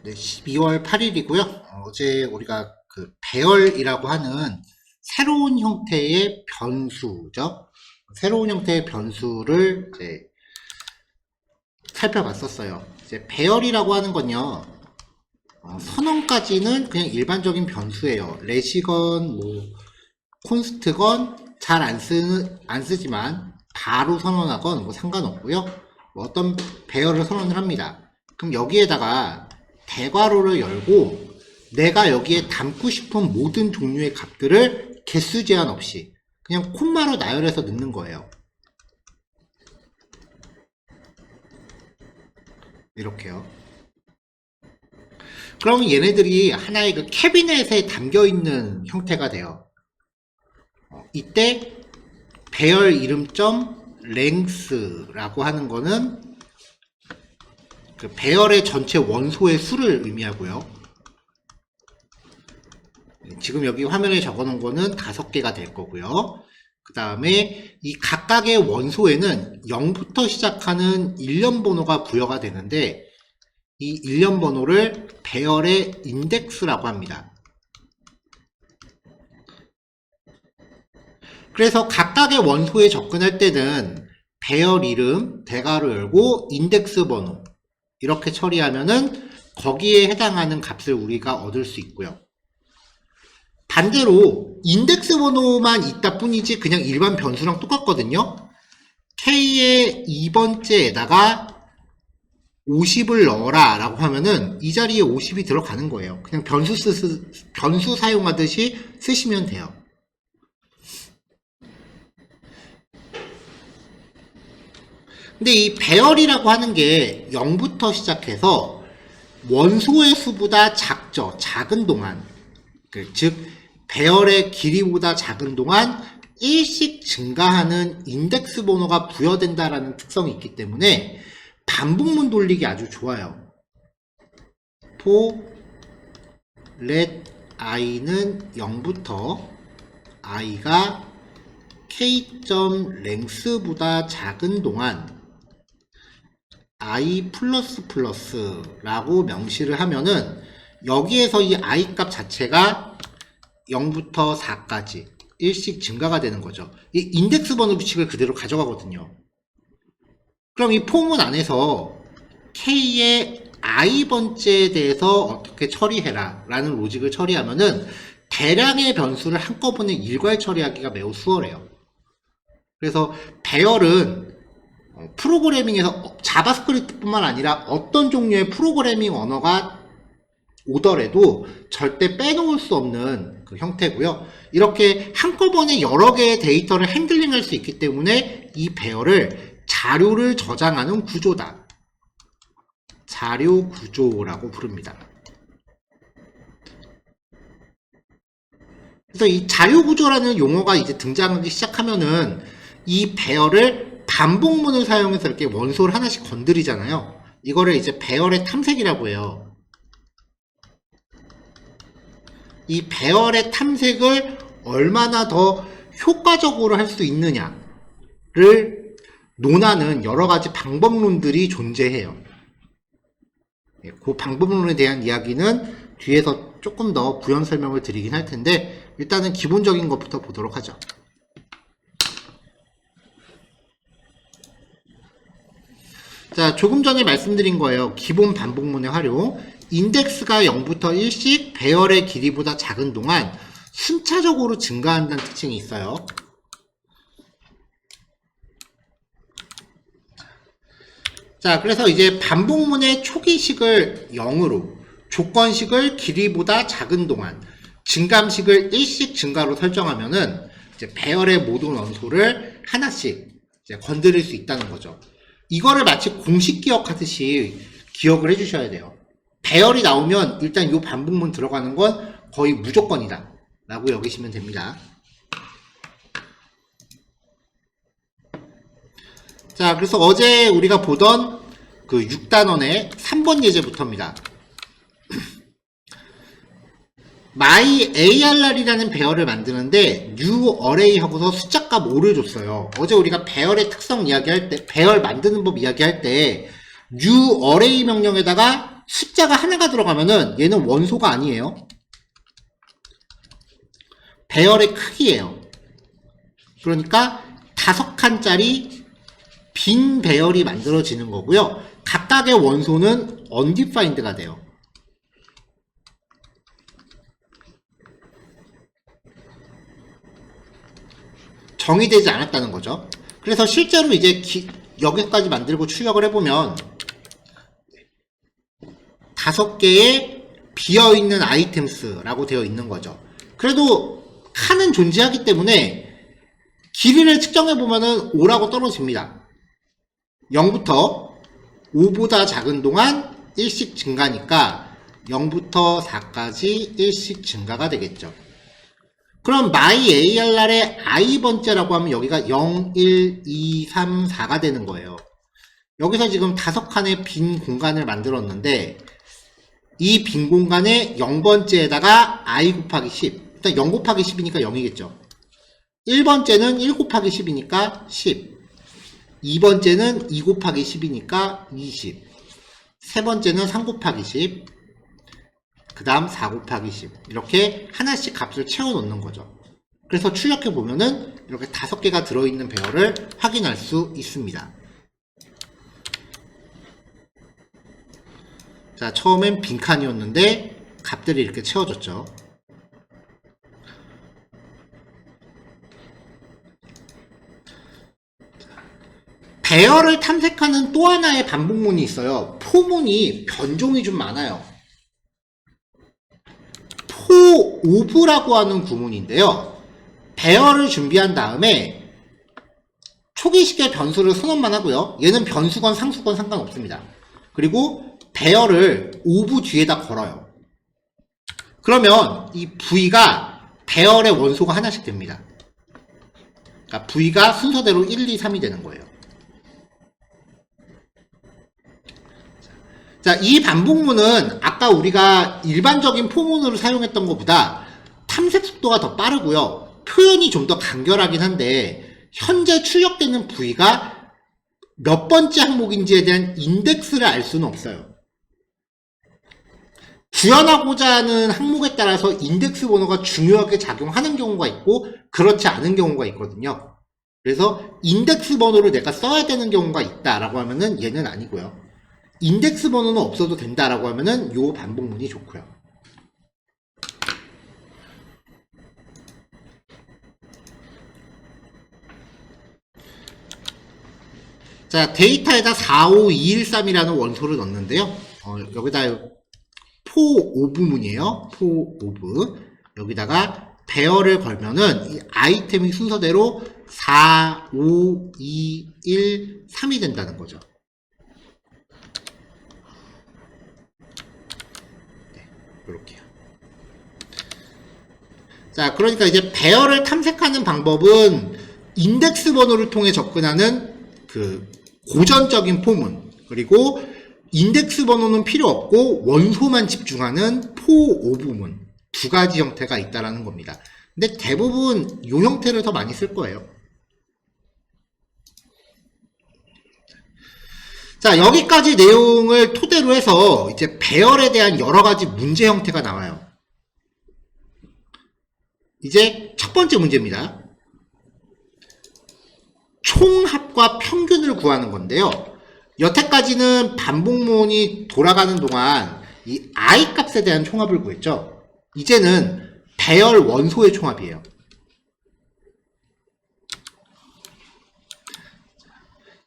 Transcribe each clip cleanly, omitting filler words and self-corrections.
네, 12월 8일이고요. 어제 우리가 그 배열이라고 하는 새로운 형태의 변수죠. 새로운 형태의 변수를 이제 살펴봤었어요. 이제 배열이라고 하는 건요, 선언까지는 그냥 일반적인 변수예요. 레시건, 뭐, 콘스트건 잘 안 쓰지만 바로 선언하건 뭐 상관없고요. 뭐 어떤 배열을 선언을 합니다. 그럼 여기에다가 대괄호를 열고 내가 여기에 담고 싶은 모든 종류의 값들을 개수 제한 없이 그냥 콤마로 나열해서 넣는 거예요. 이렇게요. 그러면 얘네들이 하나의 그 캐비넷에 담겨있는 형태가 돼요. 이때 배열 이름점 length라고 하는 거는 그 배열의 전체 원소의 수를 의미하고요. 지금 여기 화면에 적어 놓은 거는 5개가 될 거고요. 그 다음에 이 각각의 원소에는 0부터 시작하는 일련 번호가 부여가 되는데 이 일련 번호를 배열의 인덱스라고 합니다. 그래서 각각의 원소에 접근할 때는 배열 이름, 대괄호 열고 인덱스 번호 이렇게 처리하면은 거기에 해당하는 값을 우리가 얻을 수 있고요. 반대로 인덱스 번호만 있다 뿐이지 그냥 일반 변수랑 똑같거든요. K의 2번째에다가 50을 넣어라 라고 하면은 이 자리에 50이 들어가는 거예요. 그냥 변수 사용하듯이 쓰시면 돼요. 근데 이 배열이라고 하는 게 0부터 시작해서 원소의 수보다 작은 동안, 즉 배열의 길이보다 작은 동안 일씩 증가하는 인덱스 번호가 부여된다라는 특성이 있기 때문에 반복문 돌리기 아주 좋아요. for let i는 0부터 i가 k.length보다 작은 동안 i++ 라고 명시를 하면은 여기에서 이 i 값 자체가 0부터 4까지 일씩 증가가 되는 거죠. 이 인덱스 번호 규칙을 그대로 가져가거든요. 그럼 이 포문 안에서 k의 i번째에 대해서 어떻게 처리해라 라는 로직을 처리하면은 대량의 변수를 한꺼번에 일괄 처리하기가 매우 수월해요. 그래서 배열은 프로그래밍에서 자바스크립트뿐만 아니라 어떤 종류의 프로그래밍 언어가 오더라도 절대 빼놓을 수 없는 그 형태고요. 이렇게 한꺼번에 여러 개의 데이터를 핸들링할 수 있기 때문에 이 배열을 자료를 저장하는 구조다. 자료 구조라고 부릅니다. 그래서 이 자료 구조라는 용어가 이제 등장하기 시작하면은 이 배열을 반복문을 사용해서 이렇게 원소를 하나씩 건드리잖아요. 이거를 이제 배열의 탐색이라고 해요. 이 배열의 탐색을 얼마나 더 효과적으로 할 수 있느냐를 논하는 여러 가지 방법론들이 존재해요. 그 방법론에 대한 이야기는 뒤에서 조금 더 부연 설명을 드리긴 할 텐데 일단은 기본적인 것부터 보도록 하죠. 자, 조금 전에 말씀드린 거예요. 기본 반복문의 활용. 인덱스가 0부터 1씩 배열의 길이보다 작은 동안 순차적으로 증가한다는 특징이 있어요. 자, 그래서 이제 반복문의 초기식을 0으로, 조건식을 길이보다 작은 동안, 증감식을 1씩 증가로 설정하면은 이제 배열의 모든 원소를 하나씩 이제 건드릴 수 있다는 거죠. 이거를 마치 공식 기억하듯이 기억을 해주셔야 돼요. 배열이 나오면 일단 이 반복문 들어가는 건 거의 무조건이다 라고 여기시면 됩니다. 자, 그래서 어제 우리가 보던 그 6단원의 3번 예제부터입니다. myarr이라는 배열을 만드는데 new array 하고서 숫자값 5를 줬어요. 어제 우리가 배열의 특성 이야기할 때, 배열 만드는 법 이야기할 때 new array 명령에다가 숫자가 하나가 들어가면은 얘는 원소가 아니에요. 배열의 크기예요. 그러니까 5칸짜리 빈 배열이 만들어지는 거고요. 각각의 원소는 undefined가 돼요. 정의되지 않았다는 거죠. 그래서 실제로 이제 여기까지 만들고 출력을 해보면 5개의 비어있는 아이템스라고 되어 있는 거죠. 그래도 칸은 존재하기 때문에 길이를 측정해보면은 5라고 떨어집니다. 0부터 5보다 작은 동안 1씩 증가니까 0부터 4까지 1씩 증가가 되겠죠. 그럼 myAR의 i번째라고 하면 여기가 0, 1, 2, 3, 4가 되는 거예요. 여기서 지금 5칸의 빈 공간을 만들었는데 이 빈 공간에 0번째에다가 i 곱하기 10, 일단 0 곱하기 10이니까 0이겠죠. 1번째는 1 곱하기 10이니까 10, 2번째는 2 곱하기 10이니까 20, 세 번째는 3 곱하기 10, 그 다음 4 곱하기 10, 이렇게 하나씩 값을 채워 놓는 거죠. 그래서 출력해 보면은 이렇게 5개가 들어있는 배열을 확인할 수 있습니다. 자, 처음엔 빈칸이었는데 값들이 이렇게 채워졌죠. 배열을 탐색하는 또 하나의 반복문이 있어요. 포문이 변종이 좀 많아요. 포오브라고 하는 구문인데요. 배열을 준비한 다음에 초기식의 변수를 선언만 하고요. 얘는 변수건 상수건 상관없습니다. 그리고 배열을 오브 뒤에다 걸어요. 그러면 이 V가 배열의 원소가 하나씩 됩니다. 그러니까 V가 순서대로 1, 2, 3이 되는 거예요. 자, 이 반복문은 아까 우리가 일반적인 포문으로 사용했던 것보다 탐색 속도가 더 빠르고요. 표현이 좀 더 간결하긴 한데 현재 출력되는 V가 몇 번째 항목인지에 대한 인덱스를 알 수는 없어요. 구현하고자 하는 항목에 따라서 인덱스 번호가 중요하게 작용하는 경우가 있고 그렇지 않은 경우가 있거든요. 그래서 인덱스 번호를 내가 써야 되는 경우가 있다라고 하면은 얘는 아니고요. 인덱스 번호는 없어도 된다라고 하면은 요 반복문이 좋고요. 자, 데이터에다 45213이라는 원소를 넣는데요. 여기다 포오브문이에요. 포오브. 여기다가 배열을 걸면은 이 아이템이 순서대로 4, 5, 2, 1, 3이 된다는 거죠. 네, 이렇게요. 자, 그러니까 이제 배열을 탐색하는 방법은 인덱스 번호를 통해 접근하는 그 고전적인 포문, 그리고 인덱스 번호는 필요 없고 원소만 집중하는 포오브문, 두 가지 형태가 있다라는 겁니다. 근데 대부분 이 형태를 더 많이 쓸 거예요. 자, 여기까지 내용을 토대로 해서 이제 배열에 대한 여러 가지 문제 형태가 나와요. 이제 첫 번째 문제입니다. 총합과 평균을 구하는 건데요. 여태까지는 반복문이 돌아가는 동안 이 i 값에 대한 총합을 구했죠. 이제는 배열 원소의 총합이에요.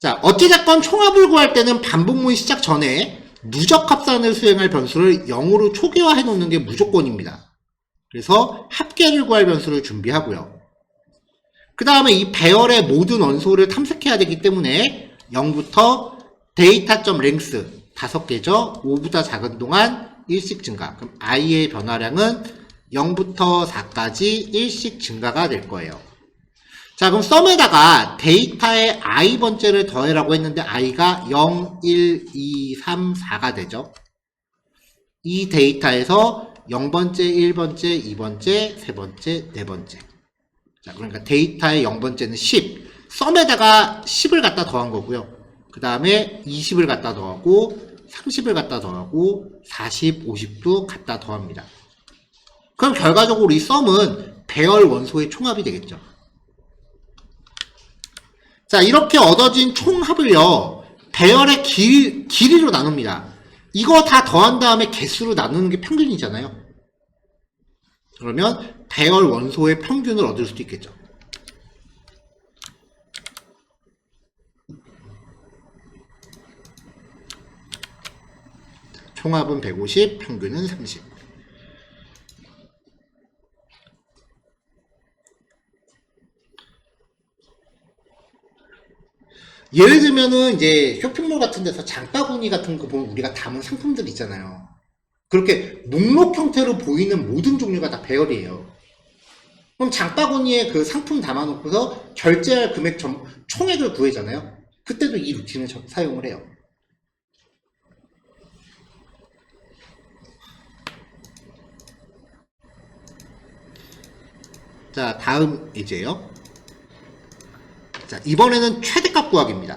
자, 어찌됐건 총합을 구할 때는 반복문 시작 전에 누적 합산을 수행할 변수를 0으로 초기화해 놓는 게 무조건입니다. 그래서 합계를 구할 변수를 준비하고요. 그 다음에 이 배열의 모든 원소를 탐색해야 되기 때문에 0부터 data.length 5개죠. 5보다 작은 동안 1씩 증가. 그럼 i의 변화량은 0부터 4까지 1씩 증가가 될 거예요. 자, 그럼 썸에다가 데이터의 i번째를 더해라고 했는데 i가 0, 1, 2, 3, 4가 되죠. 이 데이터에서 0번째, 1번째, 2번째, 3번째, 4번째. 자, 그러니까 데이터의 0번째는 10. 썸에다가 10을 갖다 더한 거고요. 그 다음에 20을 갖다 더하고 30을 갖다 더하고 40, 50도 갖다 더합니다. 그럼 결과적으로 이 썸은 배열 원소의 총합이 되겠죠. 자, 이렇게 얻어진 총합을요, 배열의 길이로 나눕니다. 이거 다 더한 다음에 개수로 나누는 게 평균이잖아요. 그러면 배열 원소의 평균을 얻을 수도 있겠죠. 총합은 150, 평균은 30. 예를 들면은 이제 쇼핑몰 같은 데서 장바구니 같은 거 보면 우리가 담은 상품들 있잖아요. 그렇게 목록 형태로 보이는 모든 종류가 다 배열이에요. 그럼 장바구니에 그 상품 담아놓고서 결제할 금액 총액을 구해잖아요. 그때도 이 루틴을 사용을 해요. 자, 다음 예제요. 자, 이번에는 최대값 구하기입니다.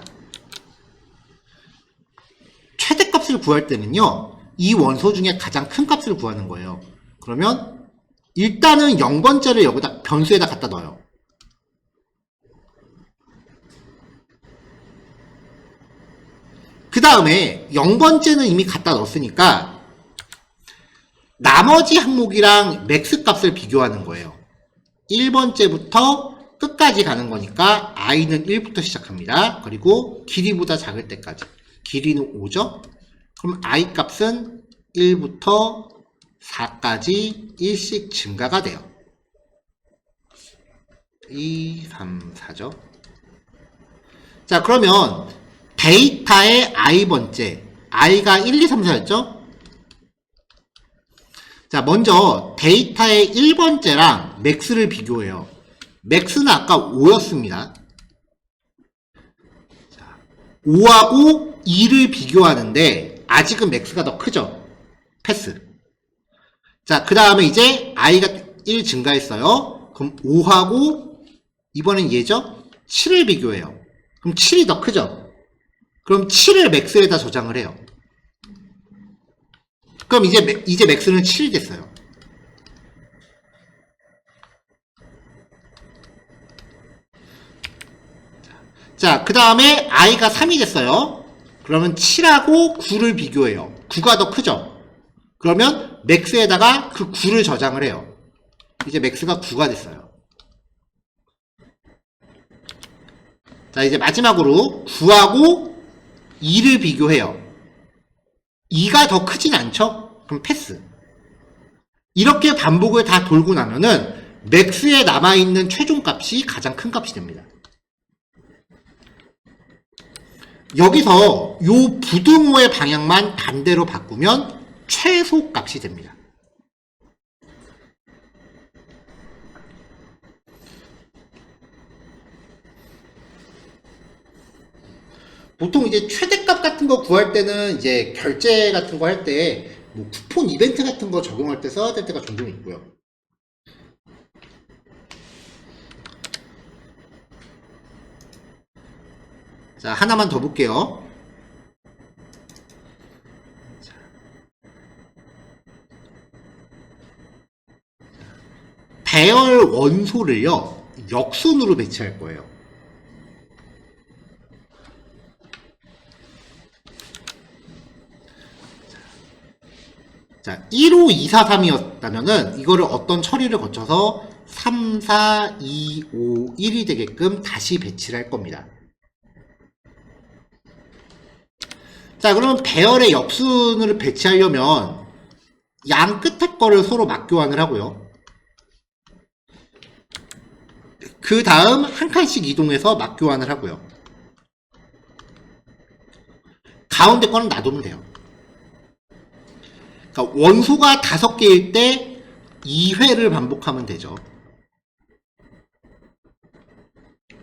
최대값을 구할 때는요, 이 원소 중에 가장 큰 값을 구하는 거예요. 그러면 일단은 0번째를 여기다 변수에다 갖다 넣어요. 그 다음에 0번째는 이미 갖다 넣었으니까 나머지 항목이랑 맥스 값을 비교하는 거예요. 1번째부터 끝까지 가는 거니까 i는 1부터 시작합니다. 그리고 길이보다 작을 때까지. 길이는 5죠? 그럼 i 값은 1부터 4까지 1씩 증가가 돼요. 2, 3, 4죠. 자, 그러면 데이터의 i번째, i가 1, 2, 3, 4였죠? 자, 먼저 데이터의 1번째랑 맥스를 비교해요. 맥스는 아까 5였습니다. 5하고 2를 비교하는데 아직은 맥스가 더 크죠? 패스. 자, 그 다음에 이제 i가 1 증가했어요. 그럼 5하고 이번엔 얘죠? 7을 비교해요. 그럼 7이 더 크죠? 그럼 7을 맥스에다 저장을 해요. 그럼 이제 맥스는 7이 됐어요. 자, 그 다음에 i가 3이 됐어요. 그러면 7하고 9를 비교해요. 9가 더 크죠? 그러면 맥스에다가 그 9를 저장을 해요. 이제 맥스가 9가 됐어요. 자, 이제 마지막으로 9하고 2를 비교해요. 2가 더 크진 않죠? 그럼 패스. 이렇게 반복을 다 돌고 나면은 맥스에 남아있는 최종값이 가장 큰 값이 됩니다. 여기서 요 부등호의 방향만 반대로 바꾸면 최소값이 됩니다. 보통 이제 최대값 같은 거 구할 때는 이제 결제 같은 거 할 때 뭐 쿠폰 이벤트 같은 거 적용할 때 써야 될 때가 종종 있고요. 자, 하나만 더 볼게요. 배열 원소를요, 역순으로 배치할 거예요. 자, 1, 5, 2, 4, 3이었다면은 이거를 어떤 처리를 거쳐서 3, 4, 2, 5, 1이 되게끔 다시 배치를 할 겁니다. 자, 그러면 배열의 역순을 배치하려면 양 끝에 거를 서로 맞교환을 하고요. 그 다음 한 칸씩 이동해서 맞교환을 하고요. 가운데 거는 놔두면 돼요. 그러니까 원소가 5개일 때 2회를 반복하면 되죠.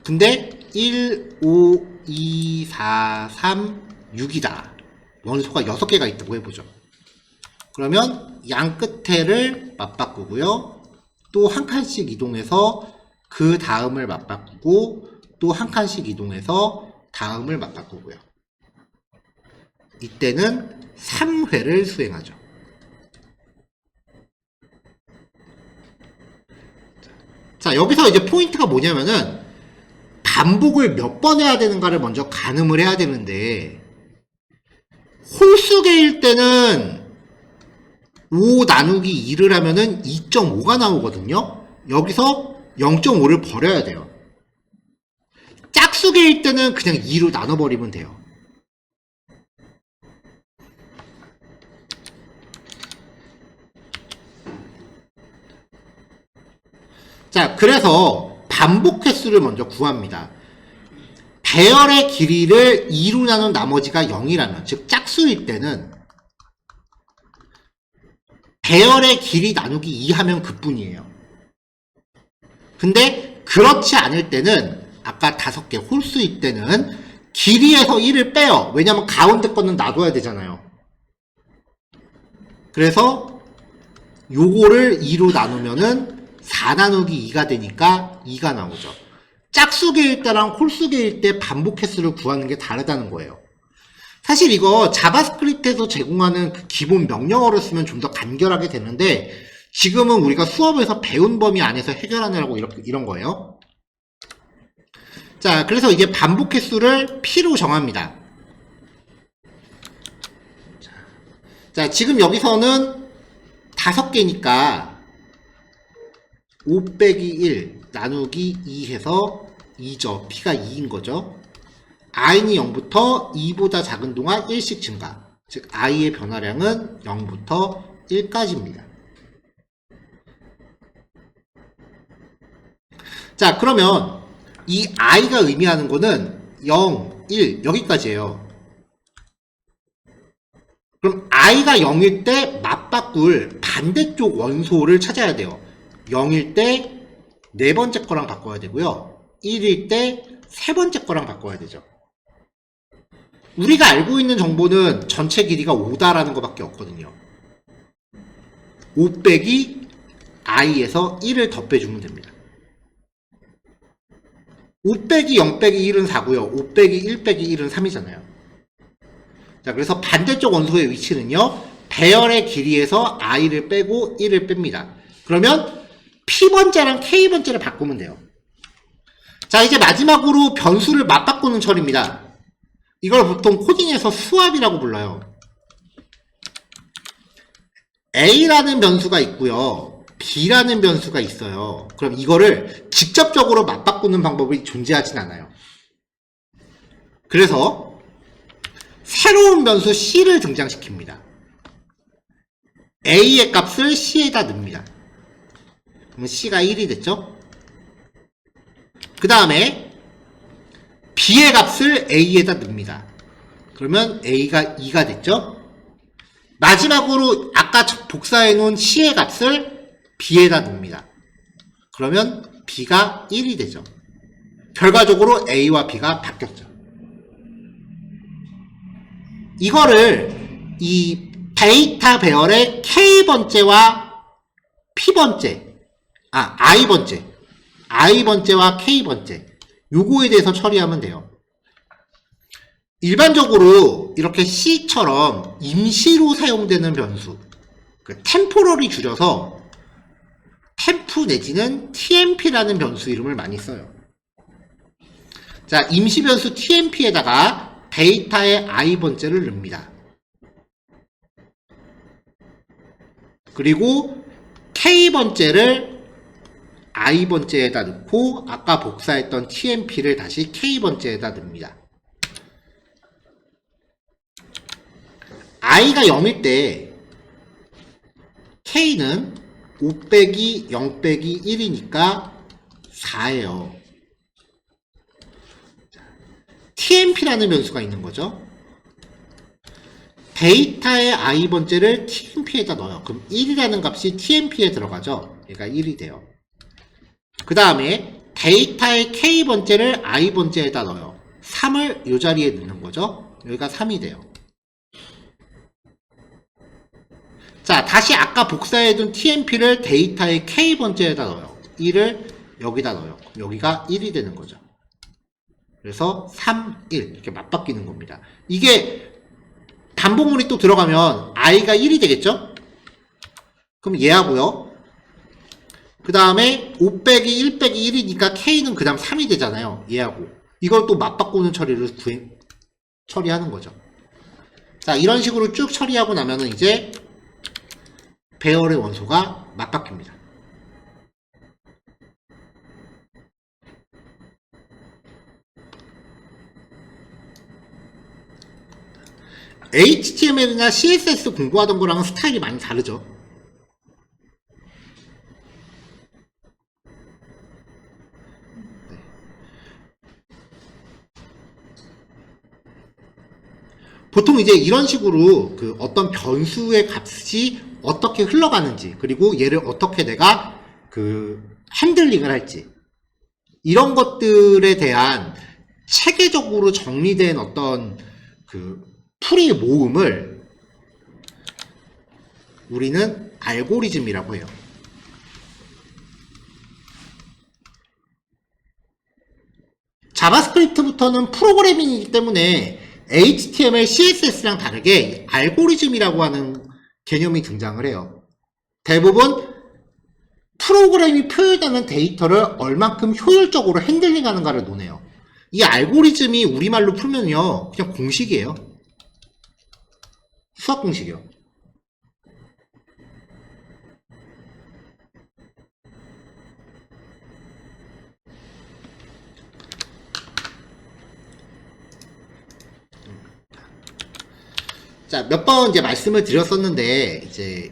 근데 1, 5, 2, 4, 3, 6이다. 원소가 6개가 있다고 해보죠. 그러면 양 끝에를 맞바꾸고요. 또 한 칸씩 이동해서 그 다음을 맞바꾸고 또 한 칸씩 이동해서 다음을 맞바꾸고요. 이때는 3회를 수행하죠. 자, 여기서 이제 포인트가 뭐냐면은 반복을 몇 번 해야 되는가를 먼저 가늠을 해야 되는데, 홀수계일 때는 5 나누기 2를 하면은 2.5가 나오거든요. 여기서 0.5를 버려야 돼요. 짝수계일 때는 그냥 2로 나눠버리면 돼요. 자, 그래서 반복 횟수를 먼저 구합니다. 배열의 길이를 2로 나눈 나머지가 0이라면, 즉 짝수일 때는 배열의 길이 나누기 2 하면 그뿐이에요. 근데 그렇지 않을 때는 아까 5개 홀수일 때는 길이에서 1을 빼요. 왜냐면 가운데 거는 놔둬야 되잖아요. 그래서 요거를 2로 나누면은 4 나누기 2가 되니까 2가 나오죠. 짝수계일 때랑 홀수계일 때 반복 횟수를 구하는 게 다르다는 거예요. 사실 이거 자바스크립트에서 제공하는 그 기본 명령어를 쓰면 좀 더 간결하게 되는데, 지금은 우리가 수업에서 배운 범위 안에서 해결하느라고 이런 거예요. 자, 그래서 이제 반복 횟수를 P로 정합니다. 자, 지금 여기서는 5개니까 5 빼기 1 나누기 2 해서 2죠. P가 2인 거죠. i는 0부터 2보다 작은 동안 1씩 증가. 즉 i의 변화량은 0부터 1까지입니다. 자, 그러면 이 i가 의미하는 거는 0, 1 여기까지예요. 그럼 i가 0일 때 맞바꿀 반대쪽 원소를 찾아야 돼요. 0일 때 네 번째 거랑 바꿔야 되고요. 1일 때 세 번째 거랑 바꿔야 되죠. 우리가 알고 있는 정보는 전체 길이가 5다라는 것밖에 없거든요. 5 빼기 i에서 1을 더 빼주면 됩니다. 5 빼기 0 빼기 1은 4고요. 5 빼기 1 빼기 1은 3이잖아요. 자, 그래서 반대쪽 원소의 위치는요, 배열의 길이에서 i를 빼고 1을 뺍니다. 그러면 p번째랑 k번째를 바꾸면 돼요. 자, 이제 마지막으로 변수를 맞바꾸는 처리입니다. 이걸 보통 코딩에서 수압이라고 불러요. a라는 변수가 있고요, b라는 변수가 있어요. 그럼 이거를 직접적으로 맞바꾸는 방법이 존재하진 않아요. 그래서 새로운 변수 c를 등장시킵니다. a의 값을 c에다 넣습니다. 그러면 c가 1이 됐죠? 그 다음에 b의 값을 a에다 넣습니다. 그러면 a가 2가 됐죠? 마지막으로 아까 복사해 놓은 c의 값을 b에다 넣습니다. 그러면 b가 1이 되죠. 결과적으로 a와 b가 바뀌었죠. 이거를 이 데이터 배열의 k번째와 p번째, i번째와 k번째, 요거에 대해서 처리하면 돼요. 일반적으로 이렇게 C처럼 임시로 사용되는 변수, 그 템포럴이 줄여서 템프 내지는 TMP라는 변수 이름을 많이 써요. 자, 임시 변수 TMP에다가 데이터의 i번째를 넣습니다. 그리고 k번째를 i번째에다 넣고 아까 복사했던 TMP를 다시 k번째에다 넣습니다. i가 0일 때 k는 5 빼기 0 빼기 1이니까 4예요. TMP라는 변수가 있는 거죠. 데이터의 i번째를 TMP에다 넣어요. 그럼 1이라는 값이 TMP에 들어가죠. 얘가 1이 돼요. 그 다음에 데이터의 k번째를 i번째에다 넣어요. 3을 이 자리에 넣는 거죠. 여기가 3이 돼요. 자, 다시 아까 복사해둔 TMP를 데이터의 k번째에다 넣어요. 1을 여기다 넣어요. 여기가 1이 되는 거죠. 그래서 3, 1 이렇게 맞바뀌는 겁니다. 이게 반복문이 또 들어가면 i가 1이 되겠죠? 그럼 얘하고요. 그 다음에 5 빼기 1 빼기 1이니까 k는 그 다음 3이 되잖아요. 얘하고. 이걸 또 맞바꾸는 처리를 처리하는 거죠. 자, 이런 식으로 쭉 처리하고 나면은 이제 배열의 원소가 맞바뀝니다. HTML이나 CSS 공부하던 거랑은 스타일이 많이 다르죠. 보통 이제 이런 식으로 그 어떤 변수의 값이 어떻게 흘러가는지, 그리고 얘를 어떻게 내가 그 핸들링을 할지, 이런 것들에 대한 체계적으로 정리된 어떤 그 풀이 모음을 우리는 알고리즘이라고 해요. 자바스크립트부터는 프로그래밍이기 때문에 HTML, CSS랑 다르게 알고리즘이라고 하는 개념이 등장을 해요. 대부분 프로그램이 표현하는 데이터를 얼만큼 효율적으로 핸들링하는가를 논해요. 이 알고리즘이 우리말로 풀면요, 그냥 공식이에요. 수학 공식이요. 자, 몇 번 이제 말씀을 드렸었는데, 이제,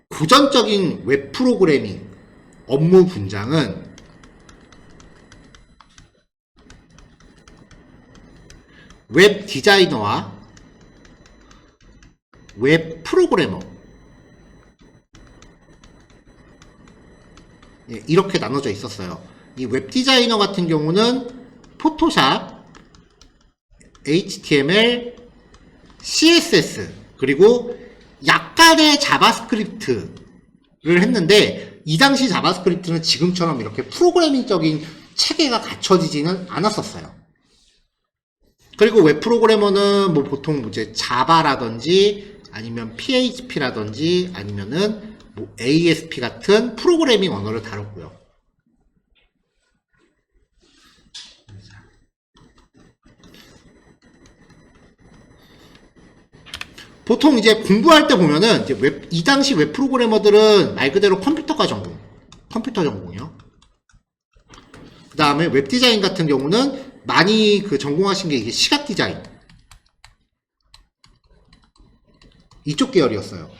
고전적인 웹 프로그래밍 업무 분장은 웹 디자이너와 웹 프로그래머, 이렇게 나눠져 있었어요. 이 웹 디자이너 같은 경우는 포토샵, HTML, CSS, 그리고 약간의 자바스크립트를 했는데, 이 당시 자바스크립트는 지금처럼 이렇게 프로그래밍적인 체계가 갖춰지지는 않았었어요. 그리고 웹 프로그래머는 뭐 보통 이제 자바라든지 아니면 PHP라든지 아니면은 뭐 ASP 같은 프로그래밍 언어를 다뤘고요. 보통 이제 공부할 때 보면은 이제 이 당시 웹 프로그래머들은 말 그대로 컴퓨터 전공이요. 그 다음에 웹 디자인 같은 경우는 많이 그 전공하신 게 이게 시각 디자인, 이쪽 계열이었어요.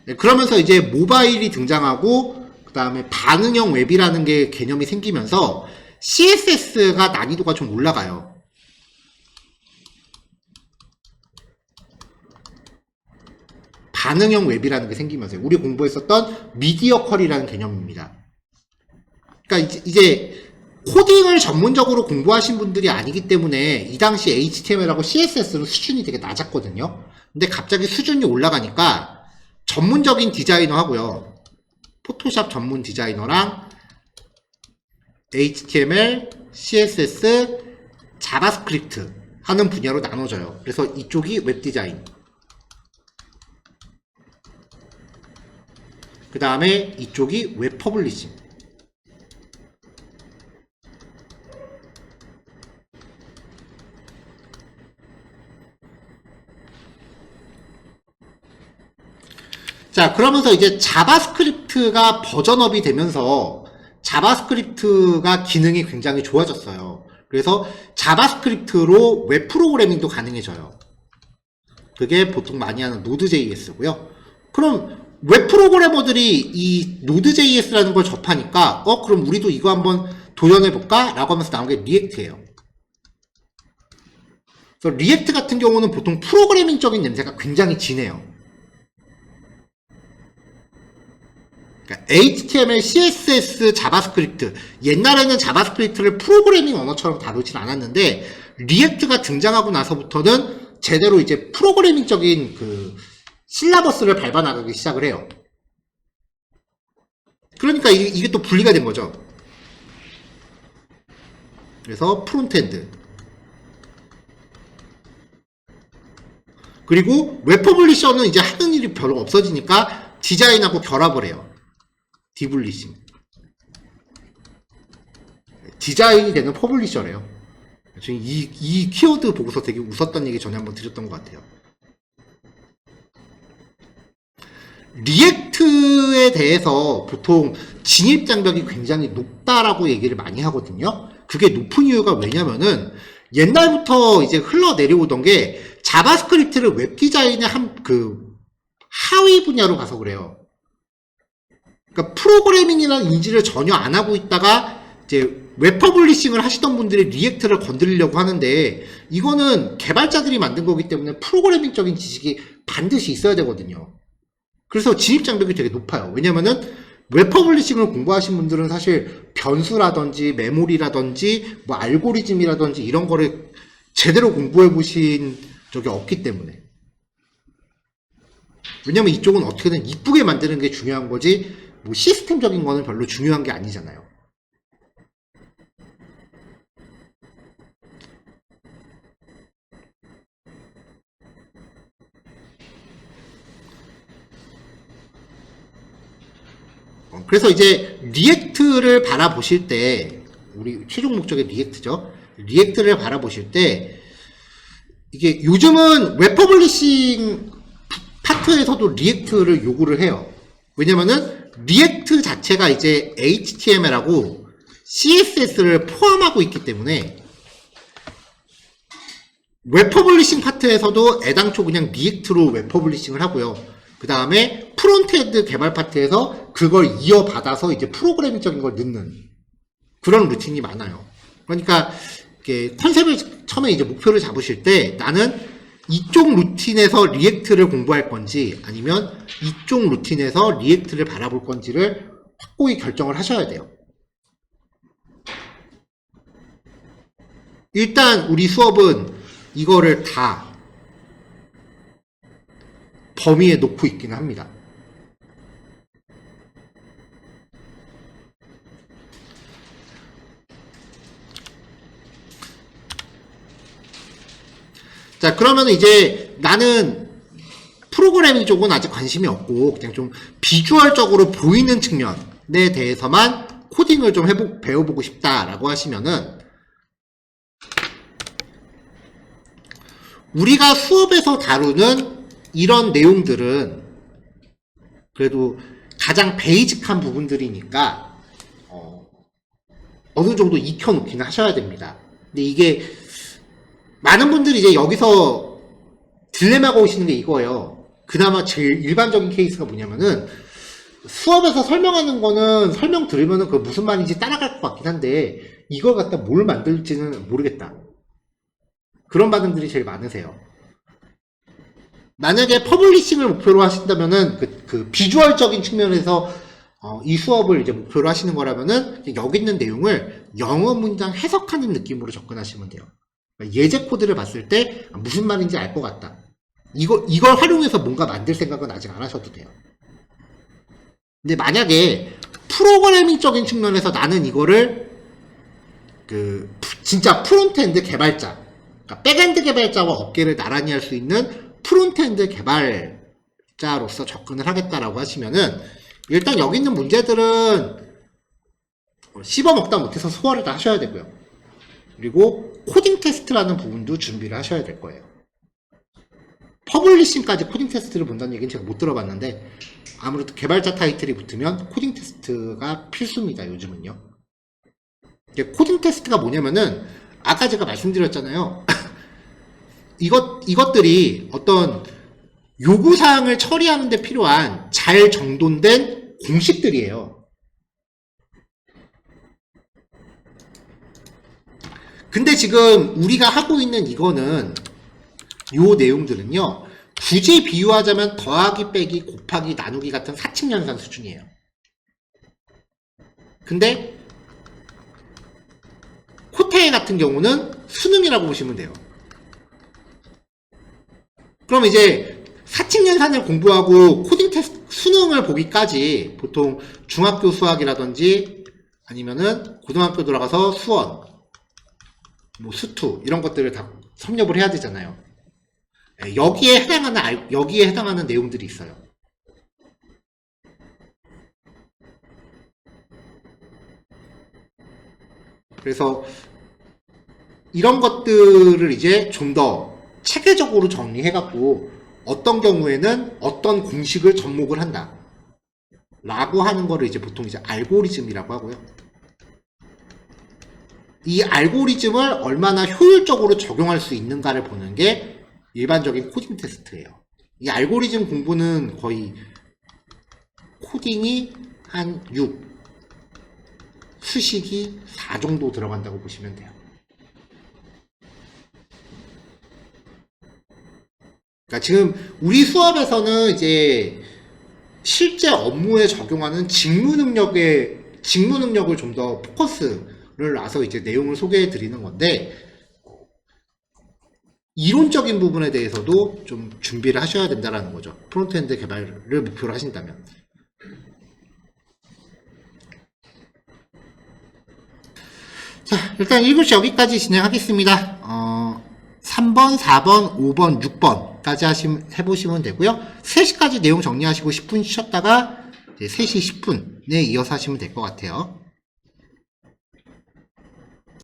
네, 그러면서 이제 모바일이 등장하고 그 다음에 반응형 웹이라는 게 개념이 생기면서 CSS가 난이도가 좀 올라가요. 반응형 웹이라는 게 생기면서 우리 공부했었던 미디어 퀄이라는 개념입니다. 그러니까 이제 코딩을 전문적으로 공부하신 분들이 아니기 때문에 이 당시 HTML하고 CSS는 수준이 되게 낮았거든요. 근데 갑자기 수준이 올라가니까 전문적인 디자이너 하고요. 포토샵 전문 디자이너랑 HTML, CSS, 자바스크립트 하는 분야로 나눠져요. 그래서 이쪽이 웹 디자인. 그 다음에 이쪽이 웹 퍼블리싱. 자, 그러면서 이제 자바스크립트가 버전업이 되면서 자바스크립트가 기능이 굉장히 좋아졌어요. 그래서 자바스크립트로 웹 프로그래밍도 가능해져요. 그게 보통 많이 하는 노드.js고요. 그럼 웹 프로그래머들이 이 노드.js라는 걸 접하니까 그럼 우리도 이거 한번 도전해볼까? 라고 하면서 나온 게 리액트예요. 그래서 리액트 같은 경우는 보통 프로그래밍적인 냄새가 굉장히 진해요. 그러니까 HTML, CSS, 자바스크립트, 옛날에는 자바스크립트를 프로그래밍 언어처럼 다루진 않았는데 리액트가 등장하고 나서부터는 제대로 이제 프로그래밍적인 그 실라버스를 밟아나가기 시작을 해요. 그러니까 이게 또 분리가 된 거죠. 그래서 프론트엔드, 그리고 웹 퍼블리셔는 이제 하는 일이 별로 없어지니까 디자인하고 결합을 해요. 디블리싱. 디자인이 되는 퍼블리셔래요. 이 키워드 보고서 되게 웃었던 얘기 전에 한번 드렸던 것 같아요. 리액트에 대해서 보통 진입장벽이 굉장히 높다라고 얘기를 많이 하거든요. 그게 높은 이유가 왜냐면은 옛날부터 이제 흘러내려오던 게 자바스크립트를 웹 디자인의 하위 분야로 가서 그래요. 그러니까 프로그래밍이라는 인지를 전혀 안 하고 있다가 이제 웹 퍼블리싱을 하시던 분들이 리액트를 건드리려고 하는데 이거는 개발자들이 만든 거기 때문에 프로그래밍적인 지식이 반드시 있어야 되거든요. 그래서 진입장벽이 되게 높아요. 왜냐면은 웹 퍼블리싱을 공부하신 분들은 사실 변수라든지 메모리라든지 뭐 알고리즘이라든지 이런 거를 제대로 공부해 보신 적이 없기 때문에. 왜냐면 이쪽은 어떻게든 이쁘게 만드는 게 중요한 거지 뭐 시스템적인 거는 별로 중요한 게 아니잖아요. 그래서 이제 리액트를 바라보실 때 우리 최종 목적의 리액트죠. 리액트를 바라보실 때 이게 요즘은 웹 퍼블리싱 파트에서도 리액트를 요구를 해요. 왜냐면은 리액트 자체가 이제 HTML하고 CSS를 포함하고 있기 때문에 웹 퍼블리싱 파트에서도 애당초 그냥 리액트로 웹 퍼블리싱을 하고요. 그 다음에 프론트엔드 개발 파트에서 그걸 이어받아서 이제 프로그래밍적인 걸 넣는 그런 루틴이 많아요. 그러니까 이렇게 컨셉을 처음에 이제 목표를 잡으실 때 나는 이쪽 루틴에서 리액트를 공부할 건지 아니면 이쪽 루틴에서 리액트를 바라볼 건지를 확고히 결정을 하셔야 돼요. 일단 우리 수업은 이거를 다 범위에 놓고 있기는 합니다. 자, 그러면 이제 나는 프로그래밍 쪽은 아직 관심이 없고 그냥 좀 비주얼적으로 보이는 측면에 대해서만 코딩을 좀 배워보고 싶다라고 하시면은 우리가 수업에서 다루는 이런 내용들은 그래도 가장 베이직한 부분들이니까 어느 정도 익혀놓기는 하셔야 됩니다. 근데 이게 많은 분들이 이제 여기서 딜레마가 오시는 게 이거예요. 그나마 제일 일반적인 케이스가 뭐냐면은 수업에서 설명하는 거는 설명 들으면은 그 무슨 말인지 따라갈 것 같긴 한데 이걸 갖다 뭘 만들지는 모르겠다. 그런 반응들이 제일 많으세요. 만약에 퍼블리싱을 목표로 하신다면은 그 비주얼적인 측면에서 이 수업을 이제 목표로 하시는 거라면은 여기 있는 내용을 영어 문장 해석하는 느낌으로 접근하시면 돼요. 예제 코드를 봤을 때 무슨 말인지 알 것 같다. 이걸 활용해서 뭔가 만들 생각은 아직 안 하셔도 돼요. 근데 만약에 프로그래밍적인 측면에서 나는 이거를 진짜 프론트엔드 개발자, 그러니까 백엔드 개발자와 어깨를 나란히 할 수 있는 프론트엔드 개발자로서 접근을 하겠다라고 하시면은 일단 여기 있는 문제들은 씹어먹다 못해서 소화를 다 하셔야 되고요. 그리고 코딩 테스트라는 부분도 준비를 하셔야 될 거예요. 퍼블리싱까지 코딩 테스트를 본다는 얘기는 제가 못 들어봤는데 아무래도 개발자 타이틀이 붙으면 코딩 테스트가 필수입니다. 요즘은요. 코딩 테스트가 뭐냐면은 아까 제가 말씀드렸잖아요. 이것들이 어떤 요구사항을 처리하는 데 필요한 잘 정돈된 공식들이에요. 근데 지금 우리가 하고 있는 이거는 요 내용들은요. 굳이 비유하자면 더하기 빼기 곱하기 나누기 같은 사칙연산 수준이에요. 근데 코테 같은 경우는 수능이라고 보시면 돼요. 그럼 이제 사칙연산을 공부하고 코딩 테스트 수능을 보기까지 보통 중학교 수학이라든지 아니면은 고등학교 들어가서 수원 뭐 수투 이런 것들을 다 섭렵을 해야 되잖아요. 여기에 해당하는 내용들이 있어요. 그래서 이런 것들을 이제 좀 더 체계적으로 정리해갖고 어떤 경우에는 어떤 공식을 접목을 한다 라고 하는 거를 이제 보통 이제 알고리즘이라고 하고요. 이 알고리즘을 얼마나 효율적으로 적용할 수 있는가를 보는 게 일반적인 코딩 테스트예요. 이 알고리즘 공부는 거의 코딩이 한 6, 수식이 4 정도 들어간다고 보시면 돼요. 그러니까 지금 우리 수업에서는 이제 실제 업무에 적용하는 직무 능력을 좀 더 포커스를 놔서 이제 내용을 소개해 드리는 건데, 이론적인 부분에 대해서도 좀 준비를 하셔야 된다는 거죠. 프론트엔드 개발을 목표로 하신다면. 자, 일단 1교시 여기까지 진행하겠습니다. 3번, 4번, 5번, 6번까지 해보시면 되고요. 3시까지 내용 정리하시고 10분 쉬었다가 이제 3시 10분에 이어서 하시면 될 것 같아요.